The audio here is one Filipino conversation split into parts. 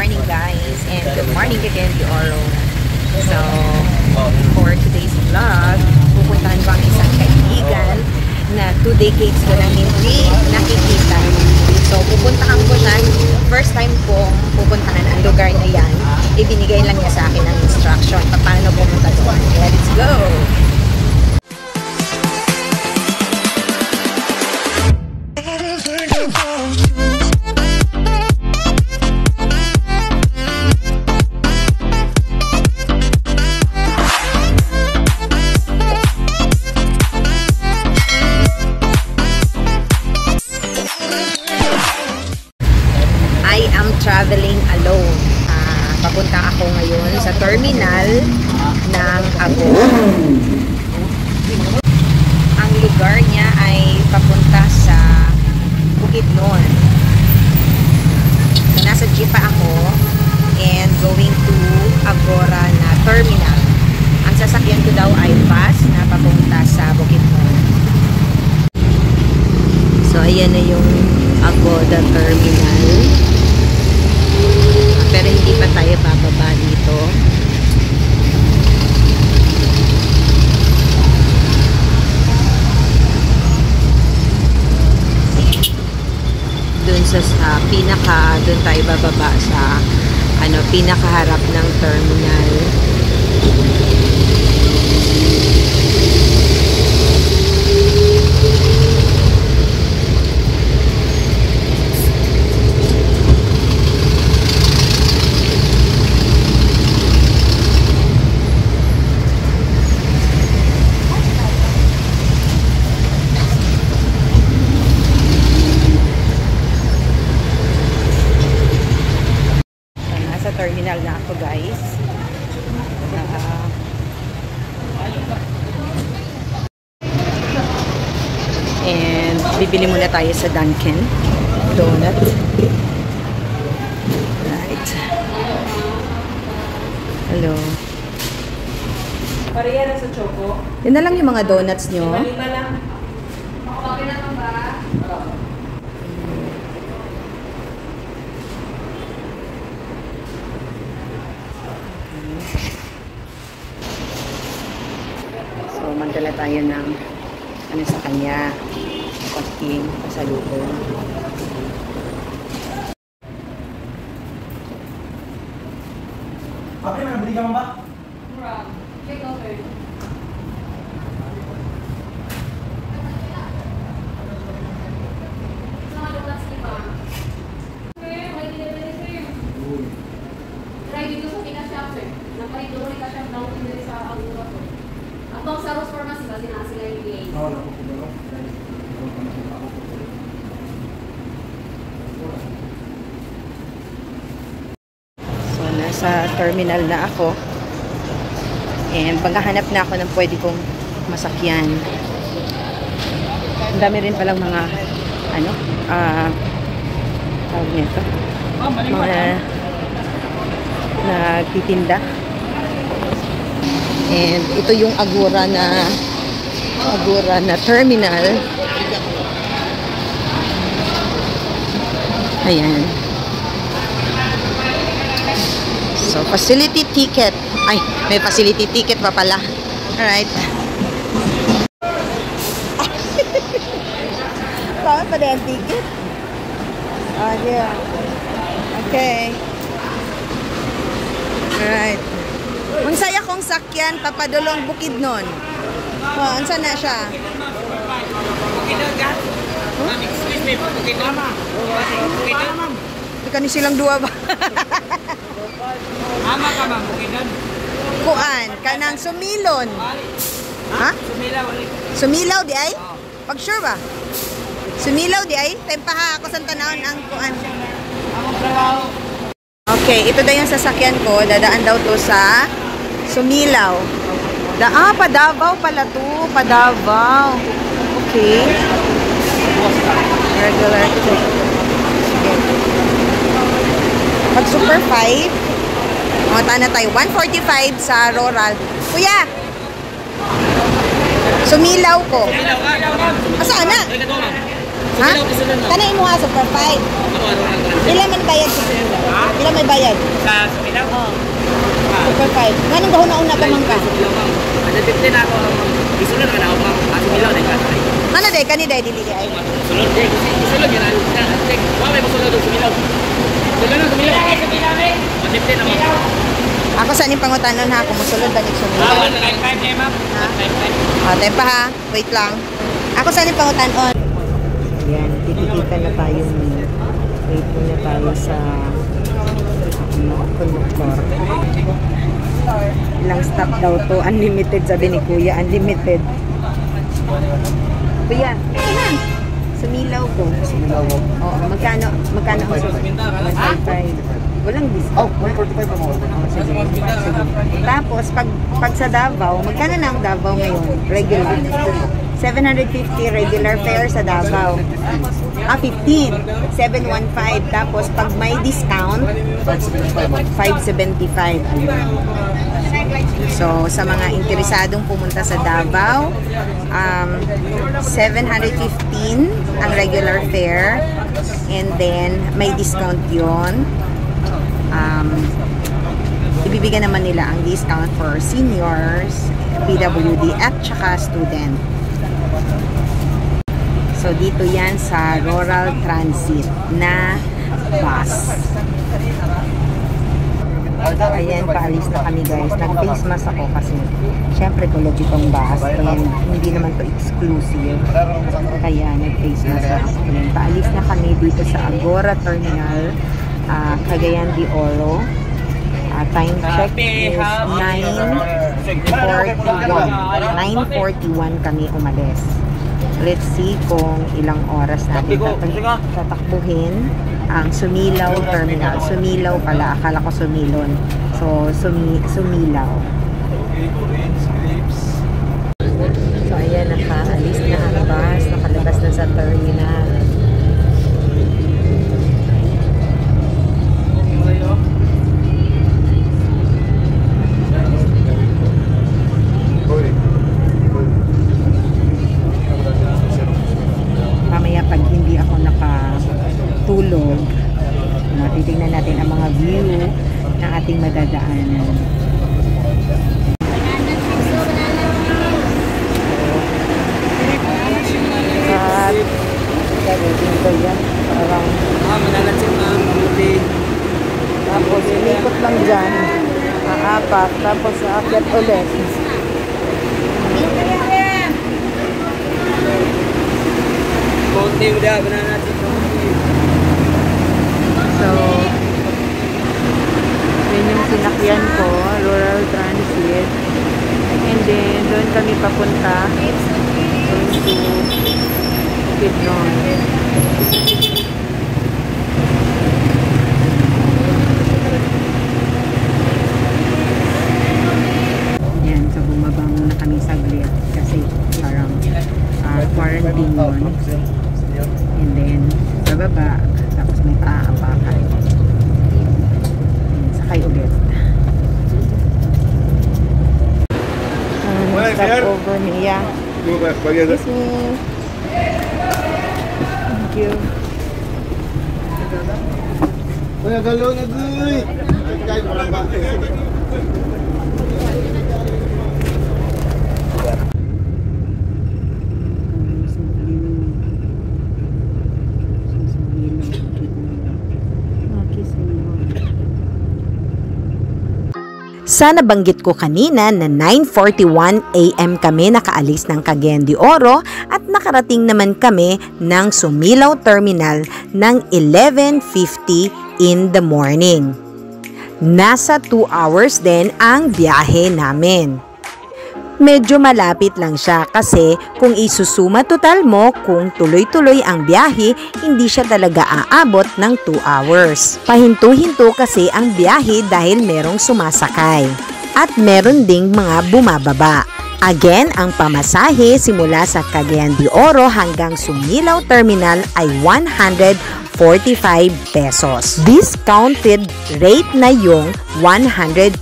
morning guys, and good morning again to Oro. So, for today's vlog, pupuntahan ko ang isang kaibigan na 2 decades ko na hindi nakikita. So, pupuntahan ko na, first time kong pupuntahan ang lugar na yan. Ibinigay lang niya sa akin ang instruction paano pumunta doon. Let's go! Traveling alone. Papunta ako ngayon sa terminal ng Agora. Ang lugar niya ay papunta sa Bukidnon. So, nasa jeep pa ako and going to Agora na terminal. Ang sasakyan ko daw ay bus na papunta sa Bukidnon. So, ayan na yung Agora terminal. Pero hindi pa tayo bababa dito. Doon sa doon tayo bababa sa pinakaharap ng terminal. Terminal na ako guys. And bibili muna tayo sa Dunkin Donut. Right. Hello. Pareha na sa choco. Yan na lang yung mga donuts nyo. Lima lang. Okay na ba? Magdala tayo ng sa kanya, konting pasalubong. Okay, nabili ka mo ba? Take over. Try dito sa Pinashop, sir. Naparito rin ka siya daw din sa Agora po. Ang sa Rose Pharmacy ba sila yung VA? Oo, nakukulo. So, nasa terminal na ako. And paghahanap na ako ng pwede kong masakyan. Ang dami rin palang mga tawag nito. Mga nagtitinda. And ito yung Agora na terminal. Ayan. So, facility ticket. Ay, may facility ticket pa pala. Alright. Tama pa din ang ticket? Ah, yeah. Okay. Alright. Ang saya kong sakyan, papadulong Bukidnon. Oh, ansa na siya? Bukidnon ka? Excuse me, Bukidnon. Bukidnon, ma'am. Ika ni silang duwa ba? Ama ka, ma'am, Bukidnon. Kuan, kanang Sumilon. Ha? Sumilaw, ulit. Sumilaw di ay? Pag sure ba? Sumilaw di ay? Tempaha ako sa tanawon ang kuan. Okay, ito daw yung sasakyan ko. Dadaan daw to sa Sumilaw. Pa Davao pala to. Pa Davao. Okay. Regular ticket. Pag Super 5, mga na tayo. 145 sa Rural. Kuya! Sumilaw ko. Asa na? Ha? Tanayin mo nga Super 5. Ilan man bayad sa Sumilaw? Ilan man kay bayad? Sa Sumilaw? Oo. Super 5. Ganun ba una pa man ka? Sumilaw, ma'am. Ano 15 na ako, ma'am. Isulod ka na ako, ma'am. Sumilaw, na ka. Ano day? Kanina dili ay. Sulod, day. Isulod yun. Wala mo sulod ng Sumilaw. Sulod ng Sumilaw. Sumilaw, eh. 15 na, ma'am. Ako sa ni pangutanon ha, kumusulod ba ni Sumilaw? Time 5 na, ma'am. Ah, tayo pa ha. Wait lang. Ako sa ni pangutanon. Ayan, tititikan na tayo muna. Wait muna tayo sa conductor. Ilang stop daw to. Unlimited, sabi ni Kuya. Unlimited. Kuya, ayan. Sumilaw ko. Sumilaw ko. Oo, magkano ang sumilaw? 155. Walang discount. Oh, 145 pa mo. Sige. Tapos, pag sa Davao, magkano na ang Davao ngayon? Regular. 750 regular fare sa Davao. 15. 715. Tapos, pag may discount, 575. So, sa mga interesadong pumunta sa Davao, 715 ang regular fare. And then, may discount yon. Ibibigyan naman nila ang discount for seniors, PWD at saka student. So dito yan sa Rural Transit na bus. Ayan, paalis na kami guys. Nag-face mask ako kasi syempre ecology tong bus and hindi naman to exclusive. Kaya nag-face mask ako. Ayan, paalis na kami dito sa Agora Terminal, Cagayan de Oro. Time check is 9:41 kami umalis. Let's see kung ilang oras natin tatakbuhin ang Sumilaw Terminal. Sumilaw pala, akala ko Sumilon. So, Sumilaw. So, ayan, nakaalis na ang bus. Nakalabas na sa terminal. Mamaya pag hindi ako nakatulog, titignan natin ang mga view ng ating madadaanan. At gagawin ko yan parang tapos inikot lang dyan, aapat, tapos aakyat ulit. Konti udah banana So, yun yung sinakyan ko, Rural Transit. And then, doon kami papunta doon to Quezon. Yan, so bumaba muna kami saglit kasi parang quarantine yun. And then, bababa, tapos may paapakan. Sakay ulit. Stop over niya. Excuse me. Thank you. Uy, galo na guy. Ay, wala ba? Sa nabanggit ko kanina na 9:41 AM kami nakaalis ng Cagayan de Oro at nakarating naman kami ng Sumilaw Terminal ng 11:50 in the morning. Nasa 2 hours din ang biyahe namin. Medyo malapit lang siya kasi kung isusuma total mo kung tuloy-tuloy ang biyahe, hindi siya talaga aabot ng 2 hours. Pahinto-hinto kasi ang biyahe dahil merong sumasakay at meron ding mga bumababa. Again, ang pamasahe simula sa Cagayan de Oro hanggang Sumilaw Terminal ay 145 pesos. Discounted rate na yung 145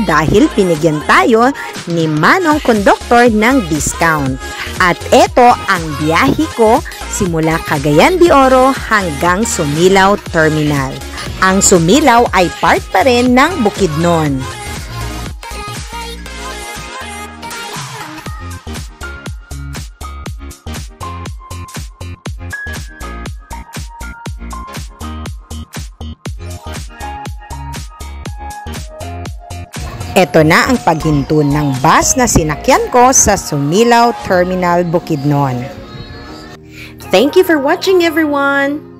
dahil pinigyan tayo ni Manong Conductor ng discount. At ito ang biyahe ko simula Cagayan de Oro hanggang Sumilaw Terminal. Ang Sumilaw ay part pa rin ng Bukidnon. Ito na ang paghinto ng bus na sinakyan ko sa Sumilaw Terminal, Bukidnon. Thank you for watching, everyone!